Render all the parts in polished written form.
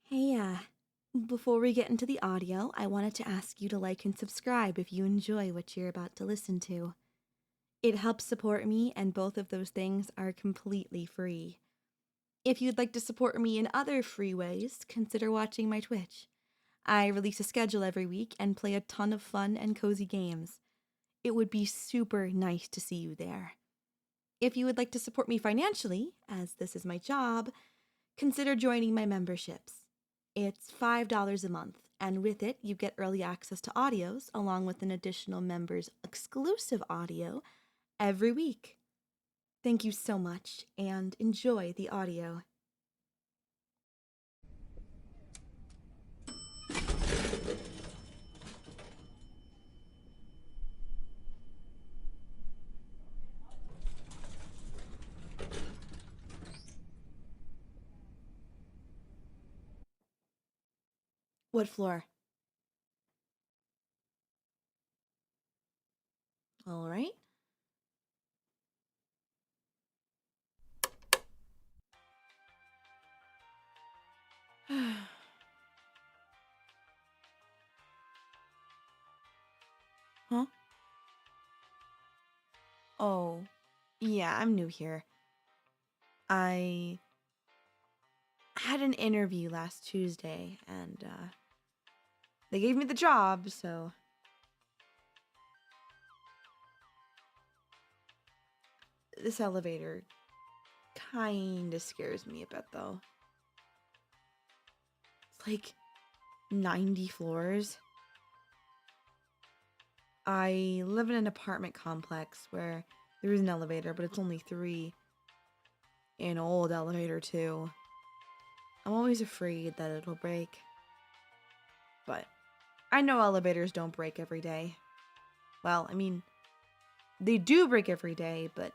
Hey, before we get into the audio, I wanted to ask you to like and subscribe if you enjoy what you're about to listen to. It helps support me, and both of those things are completely free. If you'd like to support me in other free ways, consider watching my Twitch. I release a schedule every week and play a ton of fun and cozy games. It would be super nice to see you there. If you would like to support me financially, as this is my job, consider joining my memberships. It's $5 a month, and with it, you get early access to audios along with an additional member's exclusive audio every week. Thank you so much, and enjoy the audio. What floor? All right. Huh? Oh, yeah, I'm new here. I had an interview last Tuesday, and they gave me the job, so this elevator kinda scares me a bit, though. It's like 90 floors. I live in an apartment complex where there is an elevator, but it's only 3. An old elevator, too. I'm always afraid that it'll break. But I know elevators don't break every day. Well, I mean, they do break every day, but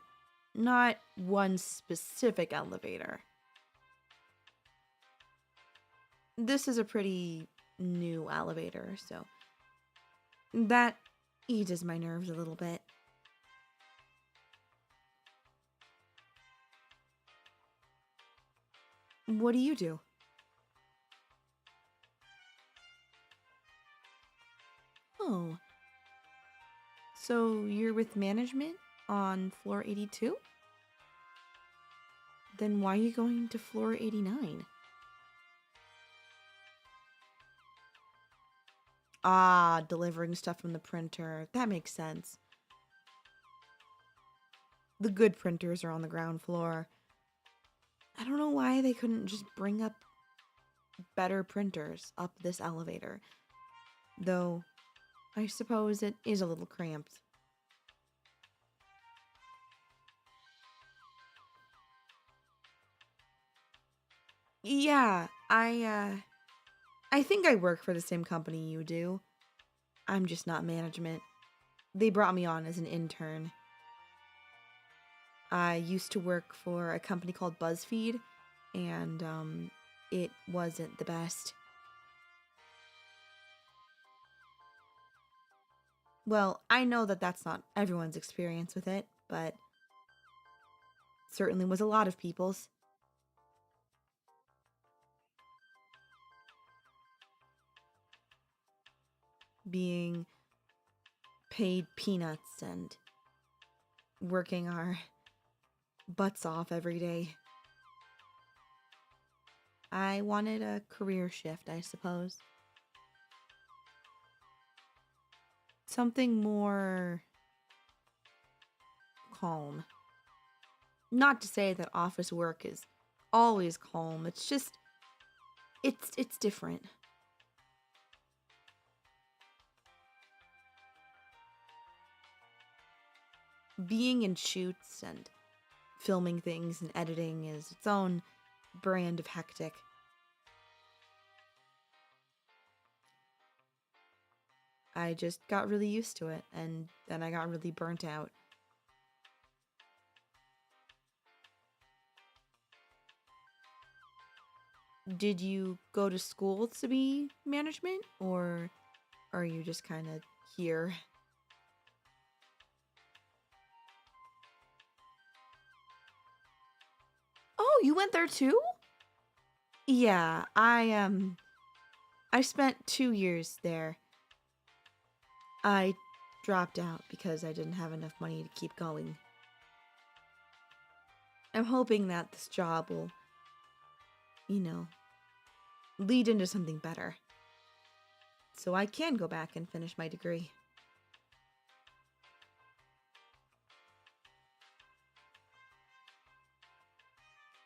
not one specific elevator. This is a pretty new elevator, so that eases my nerves a little bit. What do you do? Oh, so you're with management on floor 82? Then why are you going to floor 89? Ah, delivering stuff from the printer. That makes sense. The good printers are on the ground floor. I don't know why they couldn't just bring up better printers up this elevator. Though, I suppose it is a little cramped. Yeah, I think I work for the same company you do. I'm just not management. They brought me on as an intern. I used to work for a company called BuzzFeed, and it wasn't the best. Well, I know that that's not everyone's experience with it, but certainly was a lot of people's. Being paid peanuts and working our butts off every day. I wanted a career shift, I suppose. Something more calm. Not to say that office work is always calm. It's just it's different. Being in shoots and filming things and editing is its own brand of hectic. I just got really used to it, and then I got really burnt out. Did you go to school to be management, or are you just kind of here? Oh, you went there too? Yeah, I spent 2 years there. I dropped out because I didn't have enough money to keep going. I'm hoping that this job will, you know, lead into something better. So I can go back and finish my degree.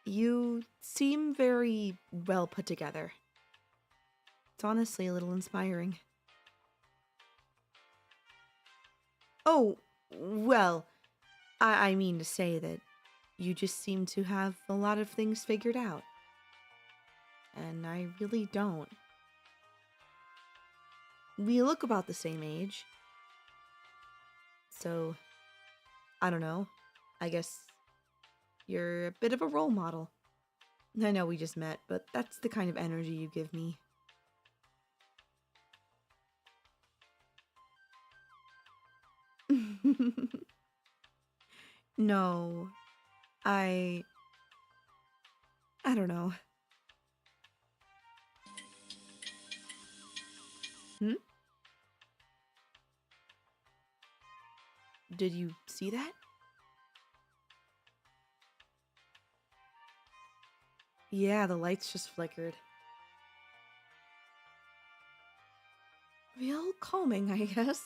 You seem very well put together. It's honestly a little inspiring. Oh, well, I mean to say that you just seem to have a lot of things figured out. And I really don't. We look about the same age. So, I don't know. I guess you're a bit of a role model. I know we just met, but that's the kind of energy you give me. No, I... I don't know. Hmm? Did you see that? Yeah, the lights just flickered. Real calming, I guess.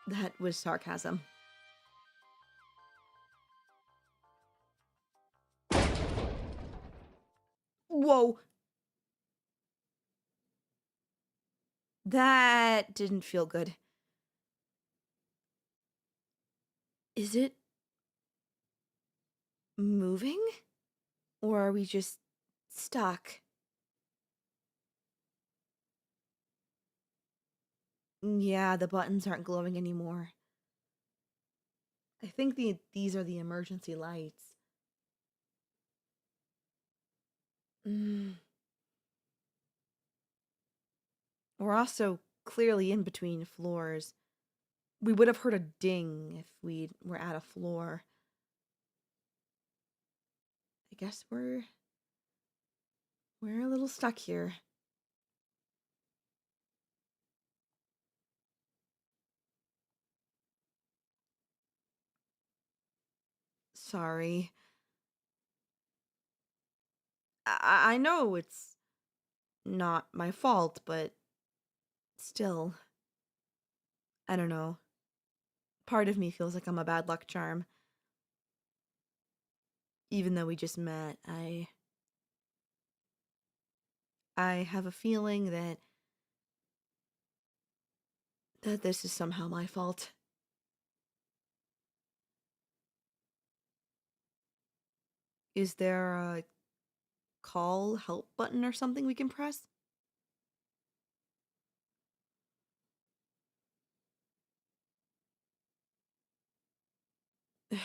That was sarcasm. Whoa! That didn't feel good. Is it moving? Or are we just stuck? Yeah, the buttons aren't glowing anymore. I think these are the emergency lights. Mm. We're also clearly in between floors. We would have heard a ding if we were at a floor. I guess we're a little stuck here. Sorry. I know it's not my fault, but still, I don't know. Part of me feels like I'm a bad luck charm. Even though we just met, I have a feeling that this is somehow my fault. Is there a call help button or something we can press? Of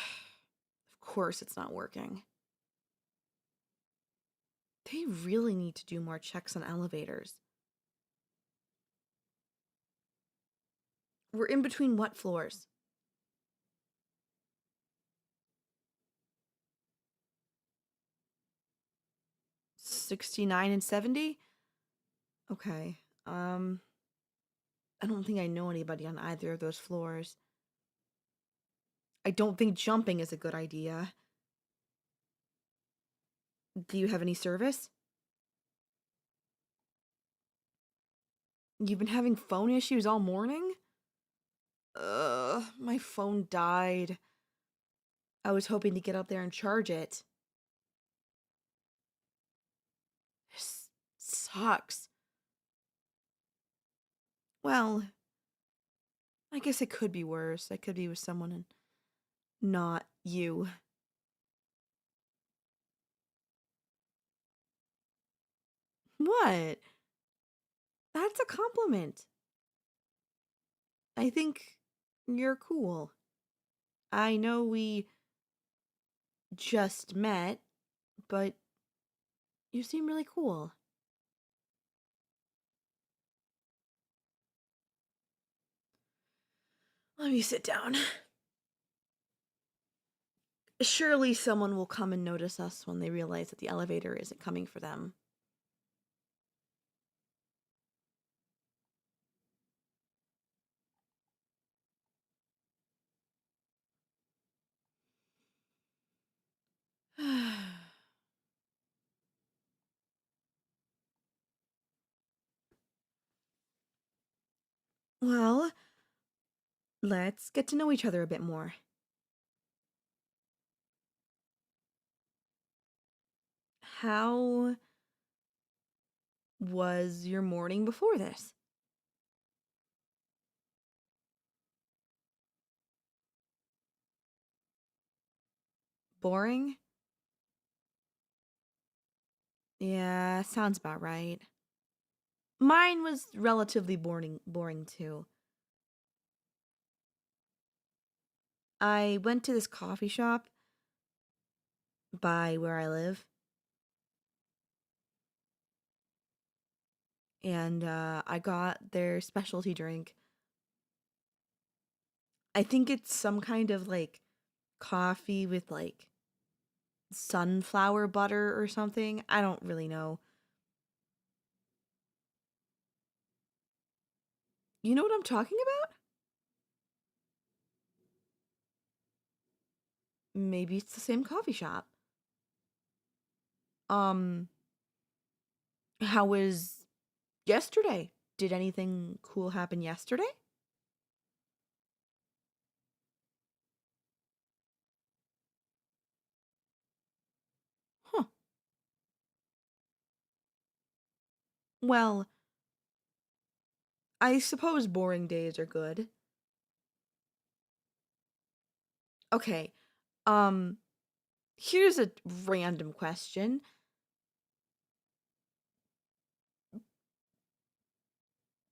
course it's not working. They really need to do more checks on elevators. We're in between what floors? 69 and 70? Okay. I don't think I know anybody on either of those floors. I don't think jumping is a good idea. Do you have any service? You've been having phone issues all morning? My phone died. I was hoping to get up there and charge it. This sucks. Well, I guess it could be worse. I could be with someone and not you. What? That's a compliment. I think you're cool. I know we just met, but you seem really cool. Let me sit down. Surely someone will come and notice us when they realize that the elevator isn't coming for them. Well, let's get to know each other a bit more. How was your morning before this? Boring? Yeah, sounds about right. Mine was relatively boring too. I went to this coffee shop by where I live, and I got their specialty drink. I think it's some kind of like coffee with like sunflower butter or something. I don't really know. You know what I'm talking about? Maybe it's the same coffee shop. Um, how was yesterday? Did anything cool happen yesterday? Huh. Well, I suppose boring days are good. Okay. Um, here's a random question.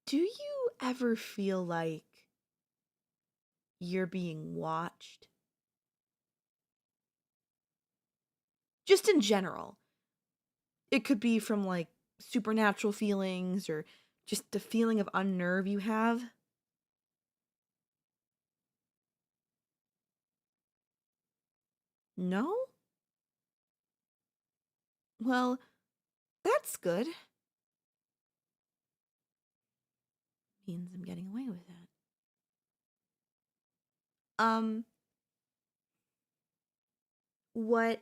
Do you ever feel like you're being watched? Just in general. It could be from like supernatural feelings or just the feeling of unnerve you have. No? Well, that's good. Means I'm getting away with that. Um, what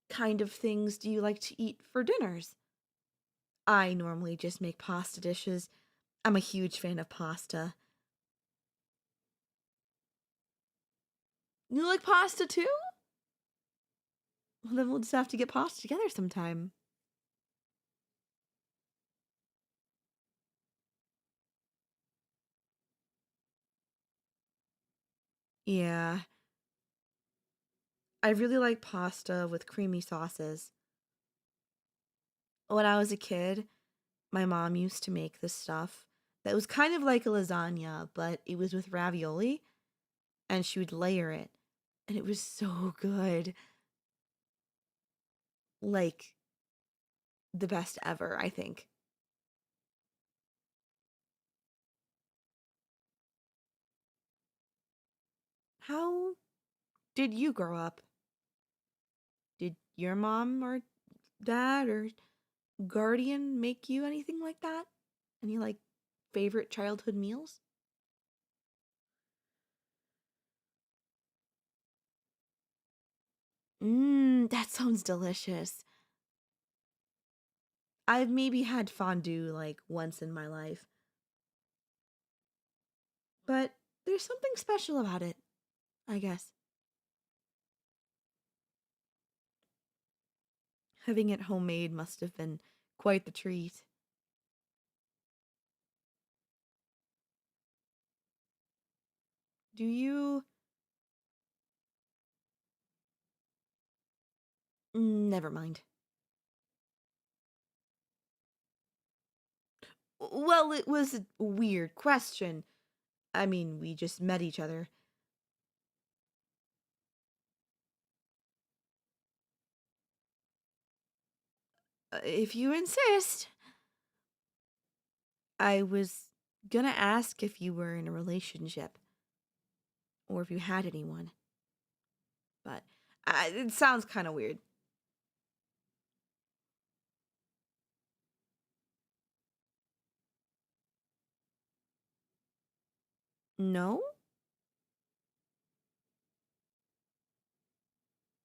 kind of things do you like to eat for dinners? I normally just make pasta dishes. I'm a huge fan of pasta. You like pasta too? Well, then we'll just have to get pasta together sometime. Yeah, I really like pasta with creamy sauces. When I was a kid, my mom used to make this stuff that was kind of like a lasagna, but it was with ravioli, and she would layer it, and it was so good. Like the best ever, I think. How did you grow up? Did your mom or dad or guardian make you anything like that? Any like favorite childhood meals? Mmm, that sounds delicious. I've maybe had fondue like once in my life, but there's something special about it, I guess. Having it homemade must have been quite the treat. Do you? Never mind. Well, it was a weird question. I mean, we just met each other. If you insist. I was gonna ask if you were in a relationship or if you had anyone, but it sounds kind of weird. No?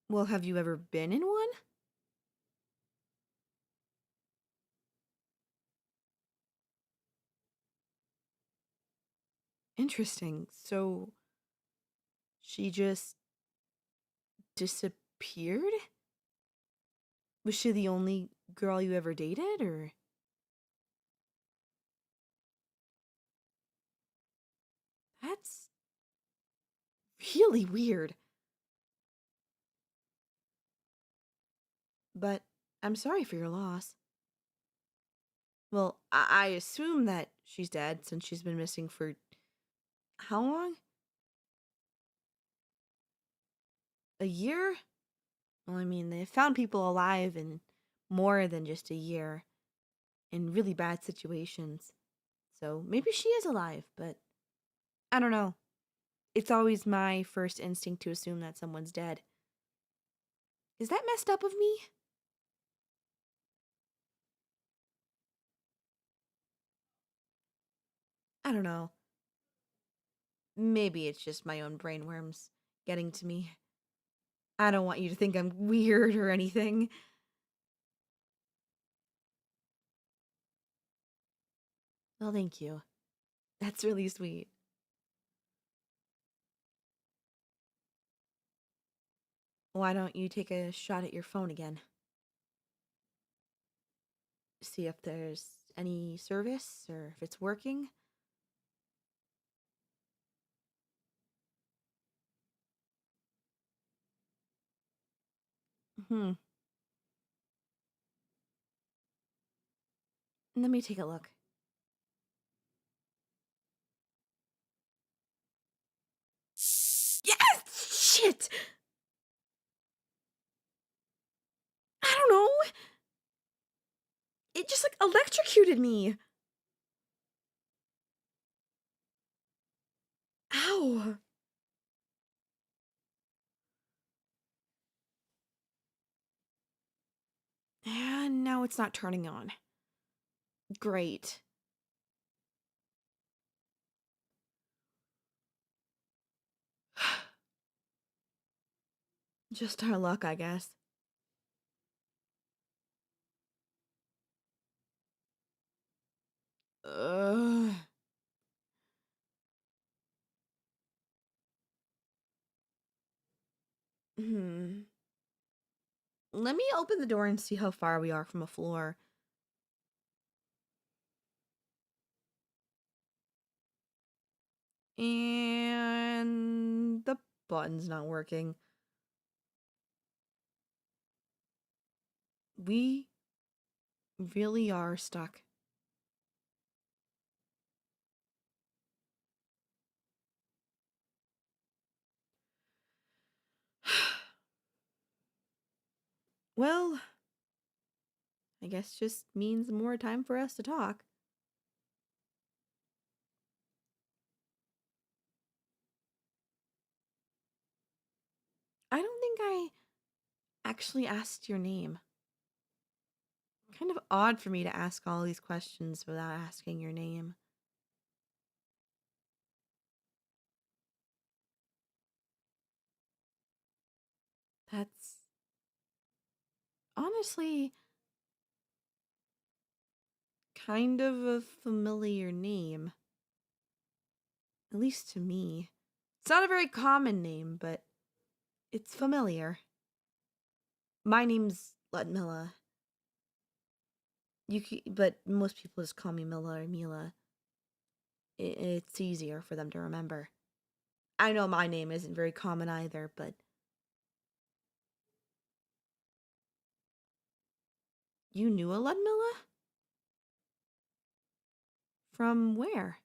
Well, have you ever been in one? Interesting. So she just disappeared? Was she the only girl you ever dated, or? That's really weird. But I'm sorry for your loss. Well, I assume that she's dead since she's been missing for how long? A year? Well, I mean, they found people alive in more than just a year in really bad situations. So maybe she is alive, but I don't know. It's always my first instinct to assume that someone's dead. Is that messed up of me? I don't know. Maybe it's just my own brainworms getting to me. I don't want you to think I'm weird or anything. Well, thank you. That's really sweet. Why don't you take a shot at your phone again? See if there's any service or if it's working? Hmm. Let me take a look. Yes! Shit! I don't know! It just like electrocuted me! Ow! And now it's not turning on. Great. Just our luck, I guess. Ugh. Hmm. Let me open the door and see how far we are from a floor. And the button's not working. We really are stuck. Well, I guess just means more time for us to talk. I don't think I actually asked your name. Kind of odd for me to ask all these questions without asking your name. That's honestly kind of a familiar name. At least to me. It's not a very common name, but it's familiar. My name's Ludmila. But most people just call me Mila or Mila. It's easier for them to remember. I know my name isn't very common either, but you knew a Ludmila? From where?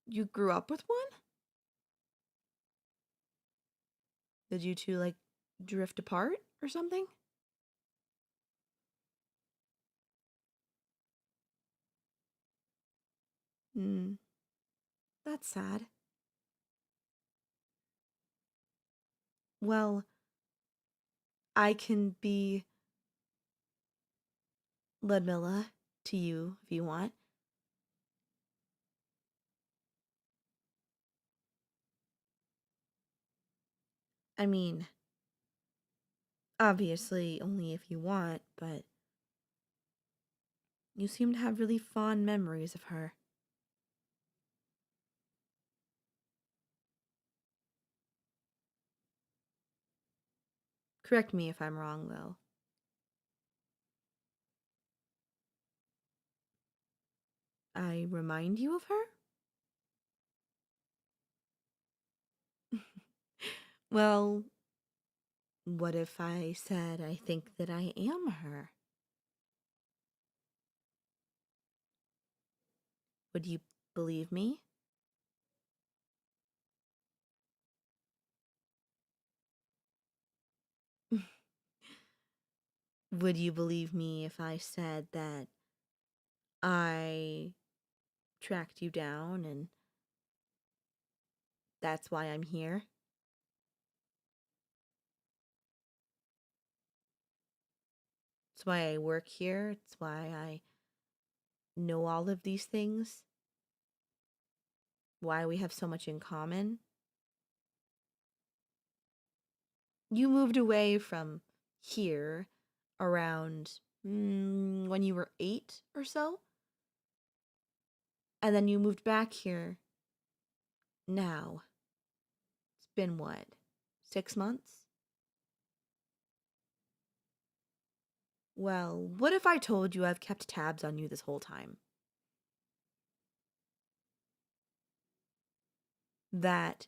You grew up with one? Did you two, like, drift apart or something? Hmm, that's sad. Well, I can be Ludmila to you if you want. I mean, obviously only if you want, but you seem to have really fond memories of her. Correct me if I'm wrong, though. I remind you of her? Well, what if I said I think that I am her? Would you believe me? Would you believe me if I said that I tracked you down and that's why I'm here? It's why I work here. It's why I know all of these things. Why we have so much in common. You moved away from here around when you were 8 or so. And then you moved back here now. It's been what? 6 months? Well, what if I told you I've kept tabs on you this whole time? That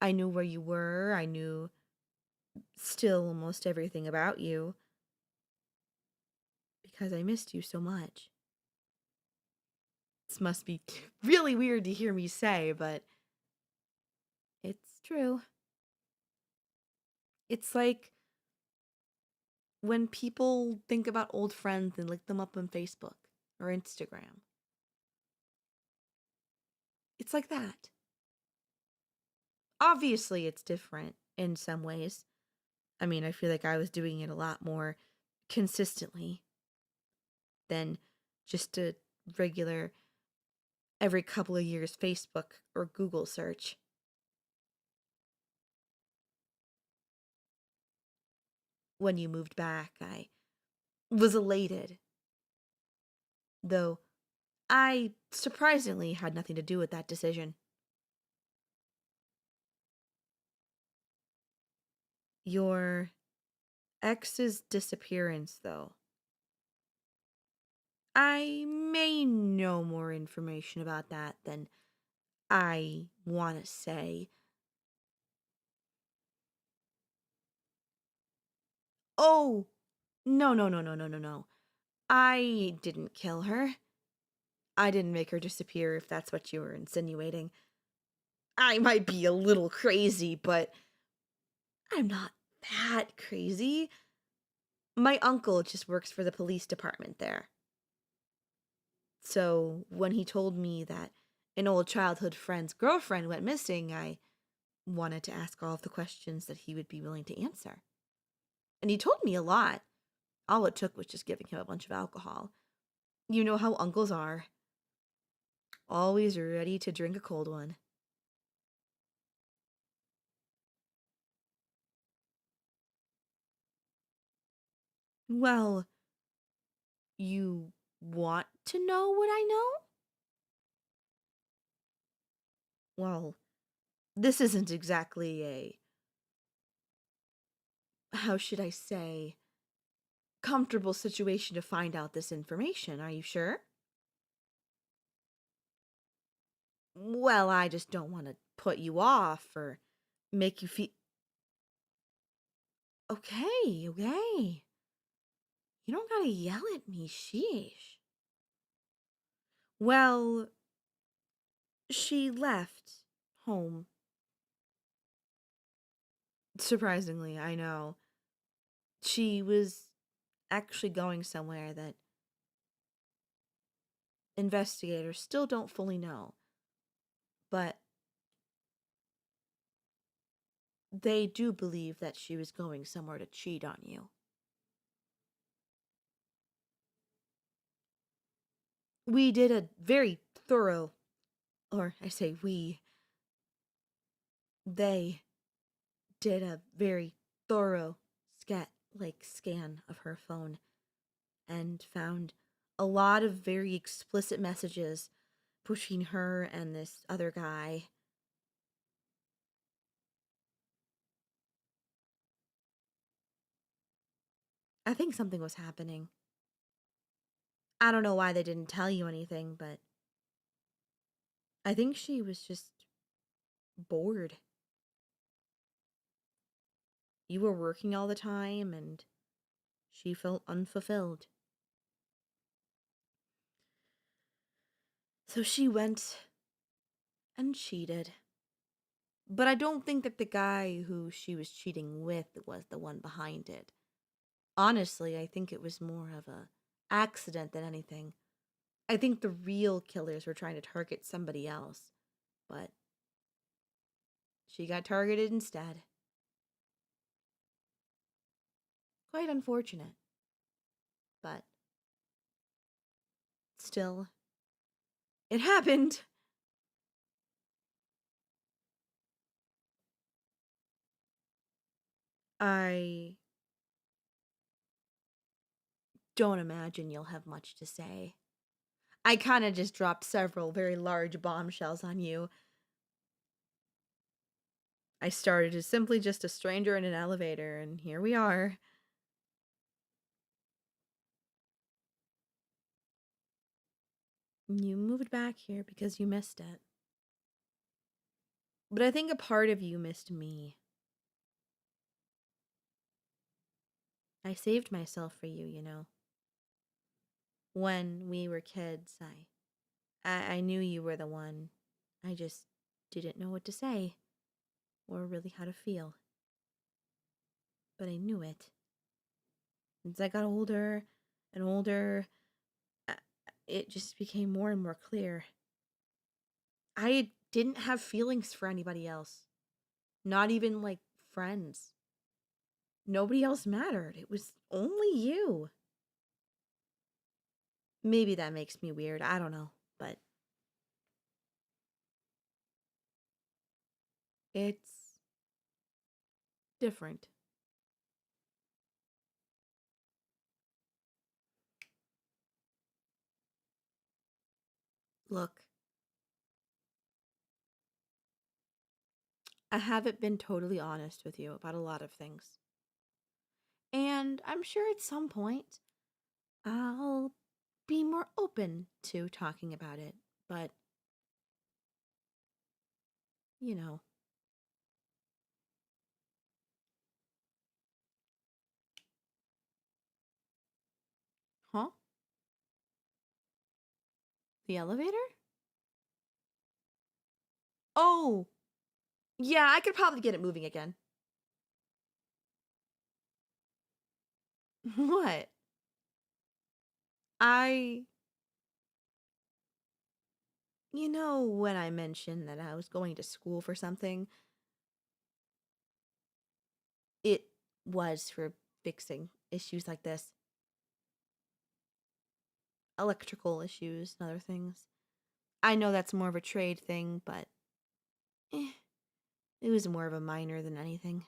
I knew where you were, I knew still almost everything about you because I missed you so much. This must be really weird to hear me say, but it's true. It's like when people think about old friends and look them up on Facebook or Instagram. It's like that. Obviously, it's different in some ways. I mean, I feel like I was doing it a lot more consistently than just a regular every couple of years Facebook or Google search. When you moved back, I was elated, though I surprisingly had nothing to do with that decision. Your ex's disappearance, though. I may know more information about that than I want to say. Oh, no, no, no, no, no, no, no. I didn't kill her. I didn't make her disappear, if that's what you were insinuating. I might be a little crazy, but I'm not that crazy. My uncle just works for the police department there. So when he told me that an old childhood friend's girlfriend went missing, I wanted to ask all of the questions that he would be willing to answer. And he told me a lot. All it took was just giving him a bunch of alcohol. You know how uncles are. Always ready to drink a cold one. Well, you want to know what I know? Well, this isn't exactly a, how should I say, comfortable situation to find out this information. Are you sure? Well, I just don't want to put you off or make you feel. Okay, okay. You don't gotta yell at me, sheesh. Well, she left home. Surprisingly, I know. She was actually going somewhere that investigators still don't fully know. But they do believe that she was going somewhere to cheat on you. We did a very thorough, or I say they did a very thorough scan of her phone and found a lot of very explicit messages between her and this other guy. I think something was happening. I don't know why they didn't tell you anything, but I think she was just bored. You were working all the time and she felt unfulfilled. So she went and cheated. But I don't think that the guy who she was cheating with was the one behind it. Honestly, I think it was more of a accident than anything. I think the real killers were trying to target somebody else, but she got targeted instead. Quite unfortunate. But still, it happened. I don't imagine you'll have much to say. I kind of just dropped several very large bombshells on you. I started as simply just a stranger in an elevator, and here we are. You moved back here because you missed it. But I think a part of you missed me. I saved myself for you, you know. When we were kids, I knew you were the one. I just didn't know what to say or really how to feel. But I knew it. As I got older and older, it just became more and more clear. I didn't have feelings for anybody else. Not even like friends. Nobody else mattered. It was only you. Maybe that makes me weird. I don't know. But it's different. Look, I haven't been totally honest with you about a lot of things. And I'm sure at some point I'll be more open to talking about it. But, you know. Huh? The elevator? Oh, yeah, I could probably get it moving again. What? I. You know, when I mentioned that I was going to school for something, it was for fixing issues like this, electrical issues and other things. I know that's more of a trade thing, but it was more of a minor than anything.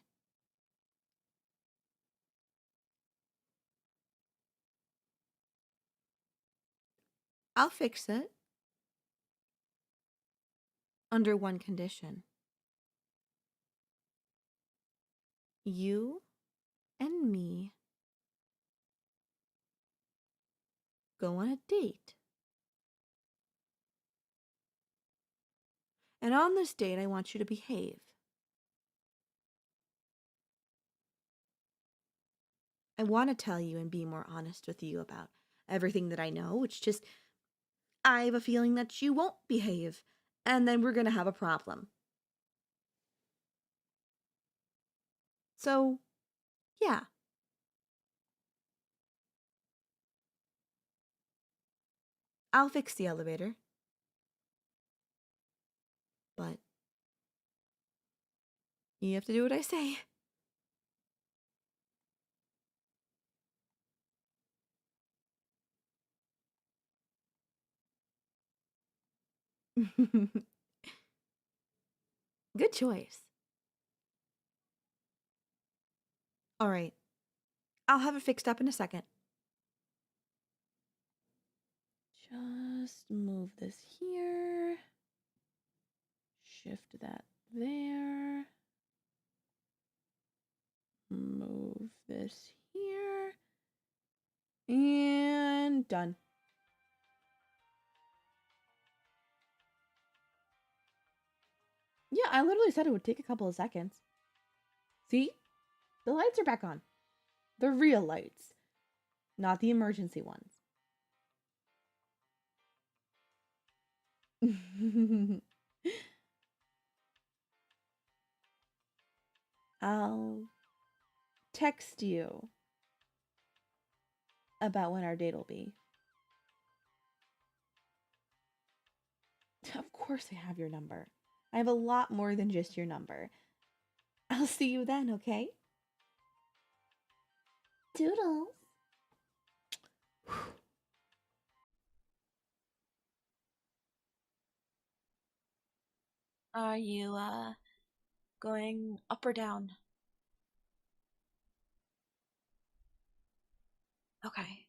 I'll fix it. Under one condition. You and me go on a date. And on this date, I want you to behave. I want to tell you and be more honest with you about everything that I know. It's just, I have a feeling that you won't behave, and then we're going to have a problem. So, yeah. I'll fix the elevator. But you have to do what I say. Good choice. All right. I'll have it fixed up in a second. Just move this here. Shift that there. Move this here. And done. Yeah, I literally said it would take a couple of seconds. See? The lights are back on. The real lights, not the emergency ones. I'll text you about when our date will be. Of course I have your number. I have a lot more than just your number. I'll see you then, okay? Doodles. Are you, going up or down? Okay.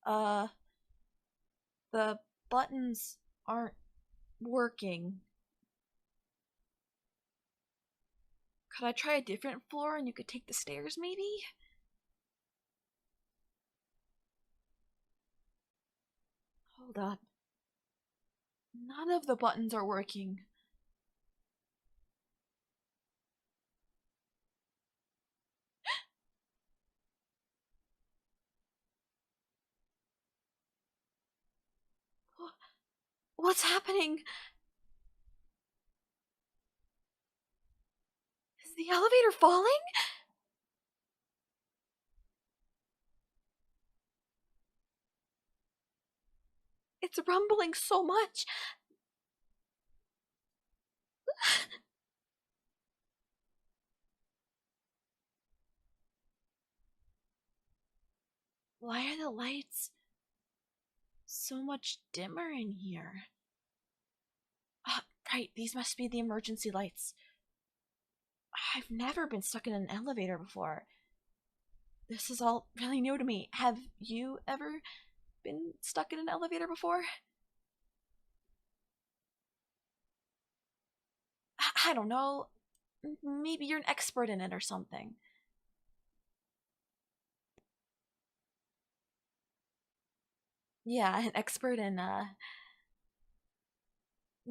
Uh, the buttons aren't working. Could I try a different floor and you could take the stairs, maybe? Hold up. None of the buttons are working. What's happening? Is the elevator falling? It's rumbling so much. Why are the lights so much dimmer in here? Right, these must be the emergency lights. I've never been stuck in an elevator before. This is all really new to me. Have you ever been stuck in an elevator before? I don't know. Maybe you're an expert in it or something. Yeah, an expert in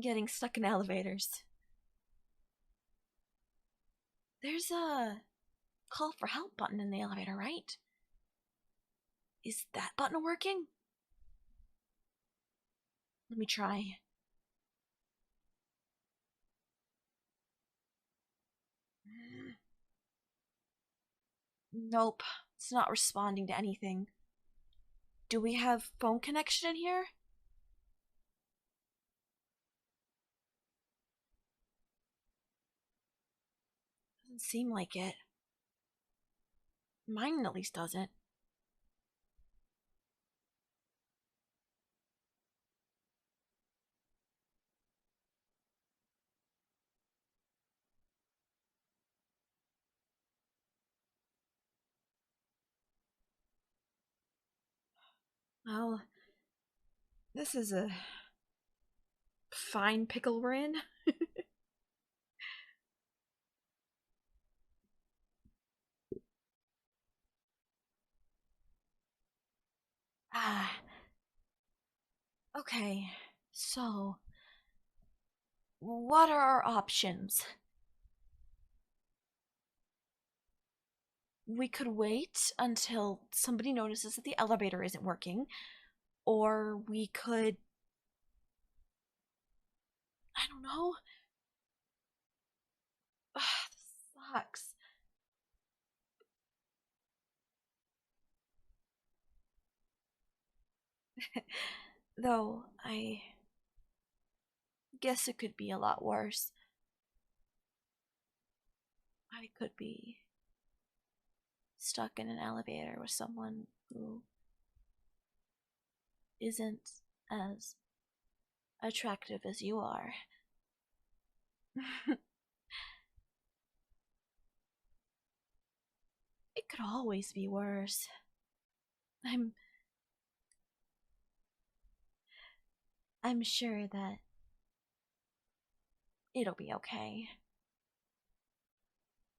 getting stuck in elevators. There's a call for help button in the elevator, right? Is that button working? Let me try. Nope, it's not responding to anything. Do we have phone connection in here? Doesn't seem like it. Mine at least doesn't. Well, this is a fine pickle we're in. Ah, okay. So, what are our options? We could wait until somebody notices that the elevator isn't working, or we could, I don't know. Ugh, sucks. Though, I guess it could be a lot worse. I could be stuck in an elevator with someone who isn't as attractive as you are. It could always be worse. I'm I'm sure that it'll be okay.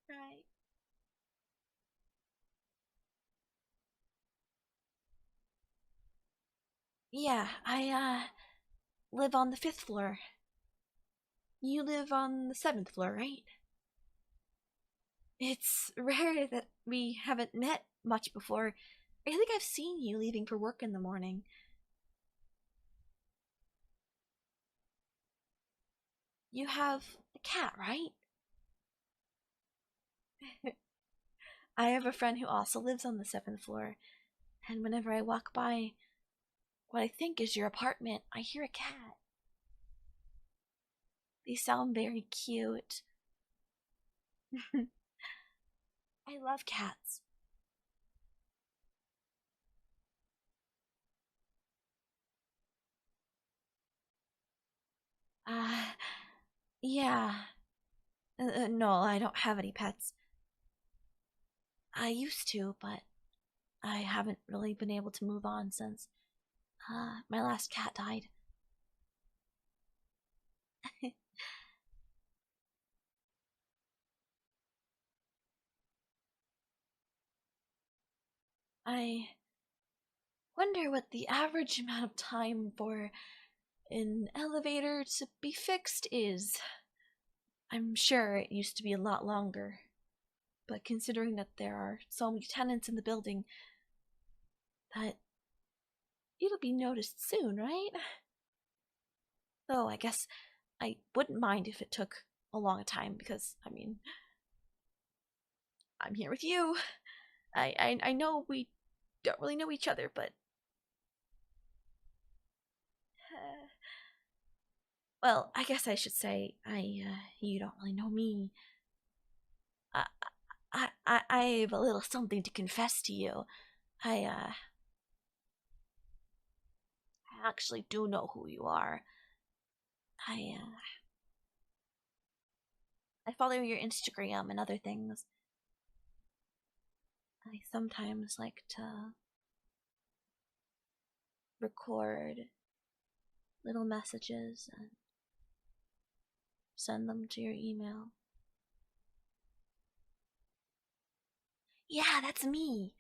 Right. Yeah, I live on the 5th floor. You live on the 7th floor, right? It's rare that we haven't met much before. I think I've seen you leaving for work in the morning. You have a cat, right? I have a friend who also lives on the 7th floor, and whenever I walk by what I think is your apartment, I hear a cat. They sound very cute. I love cats. Uh, yeah. No, I don't have any pets. I used to, but I haven't really been able to move on since my last cat died. I wonder what the average amount of time for an elevator to be fixed is. I'm sure it used to be a lot longer, but considering that there are so many tenants in the building, that it'll be noticed soon, right? Though I guess I wouldn't mind if it took a long time because, I mean, I'm here with you. I know we don't really know each other, but well, I guess I should say you don't really know me. I I have a little something to confess to you. I actually do know who you are. I I follow your Instagram and other things. I sometimes like to record little messages and send them to your email. Yeah, that's me.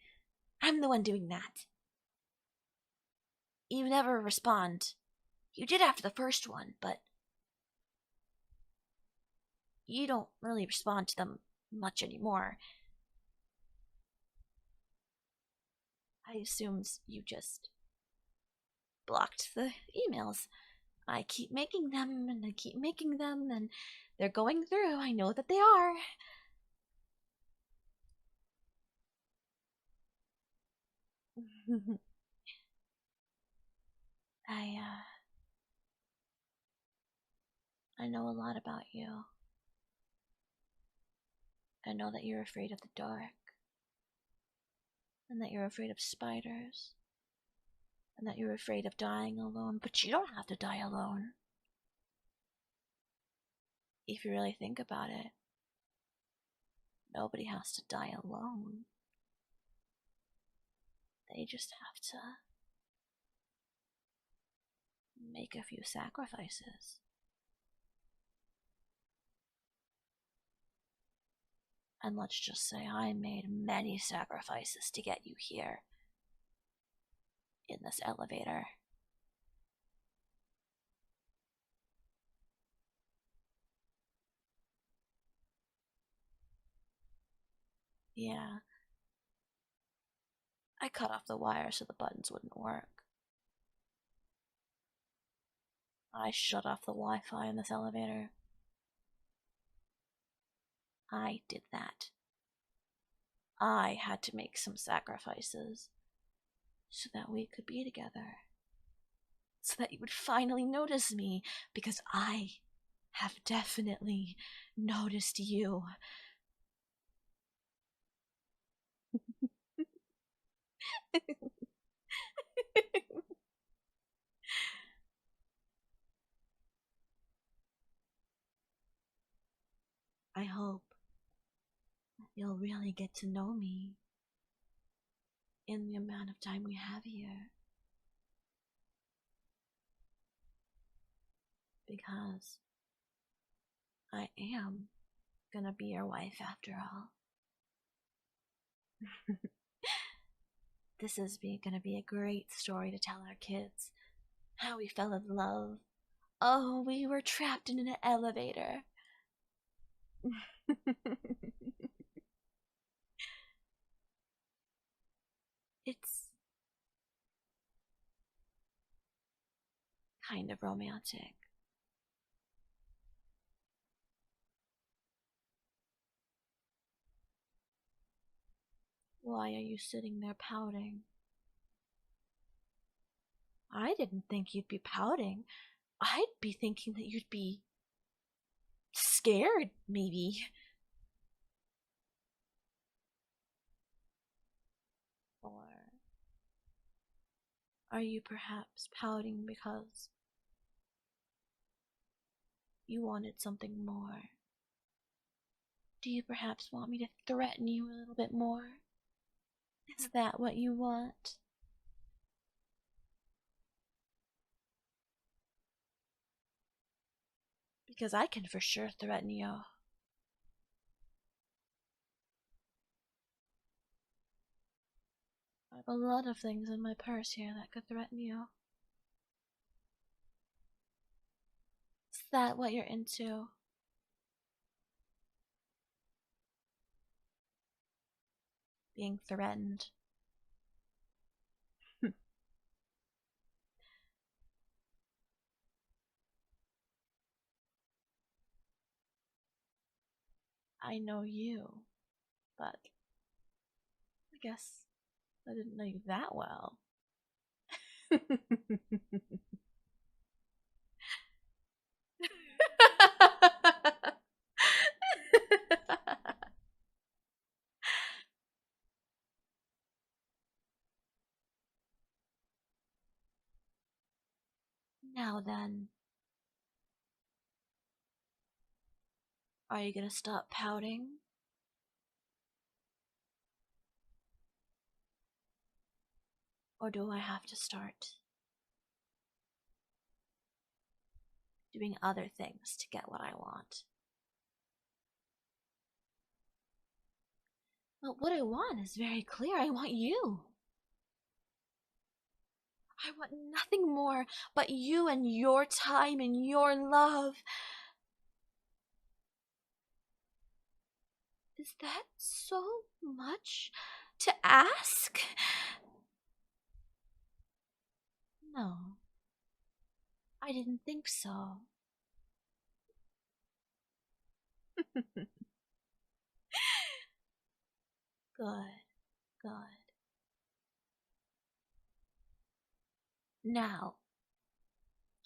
I'm the one doing that. You never respond. You did after the first one, but you don't really respond to them much anymore. I assumed you just blocked the emails. I keep making them and I keep making them and they're going through. I know that they are. I I know a lot about you. I know that you're afraid of the dark and that you're afraid of spiders and that you're afraid of dying alone, but you don't have to die alone. If you really think about it, nobody has to die alone. They just have to make a few sacrifices. And let's just say I made many sacrifices to get you here in this elevator. Yeah, I cut off the wire so the buttons wouldn't work. I shut off the Wi Fi in this elevator. I did that. I had to make some sacrifices so that we could be together. So that you would finally notice me, because I have definitely noticed you. I hope that you'll really get to know me in the amount of time we have here. Because I am gonna be your wife after all. This is gonna be a great story to tell our kids. How we fell in love. Oh, we were trapped in an elevator. It's kind of romantic. Why are you sitting there pouting? I didn't think you'd be pouting. I'd be thinking that you'd be scared, maybe. Or are you perhaps pouting because you wanted something more? Do you perhaps want me to threaten you a little bit more? Is that what you want? Because I can for sure threaten you. I have a lot of things in my purse here that could threaten you. Is that what you're into? Being threatened? I know you, but I guess I didn't know you that well. Now then, are you gonna stop pouting? Or do I have to start doing other things to get what I want? Well, what I want is very clear. I want you. I want nothing more but you and your time and your love. Is that so much to ask? No, I didn't think so. Good, good. Now,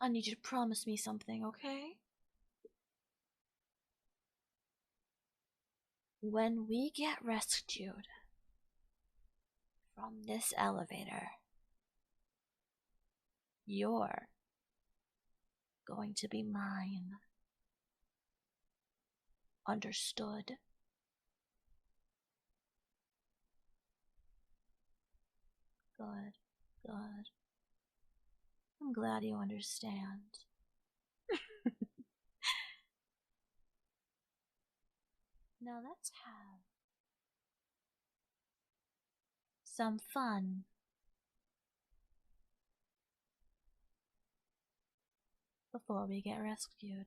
I need you to promise me something, okay? When we get rescued from this elevator, you're going to be mine. Understood? Good, good. I'm glad you understand. Now let's have some fun. Before we get rescued.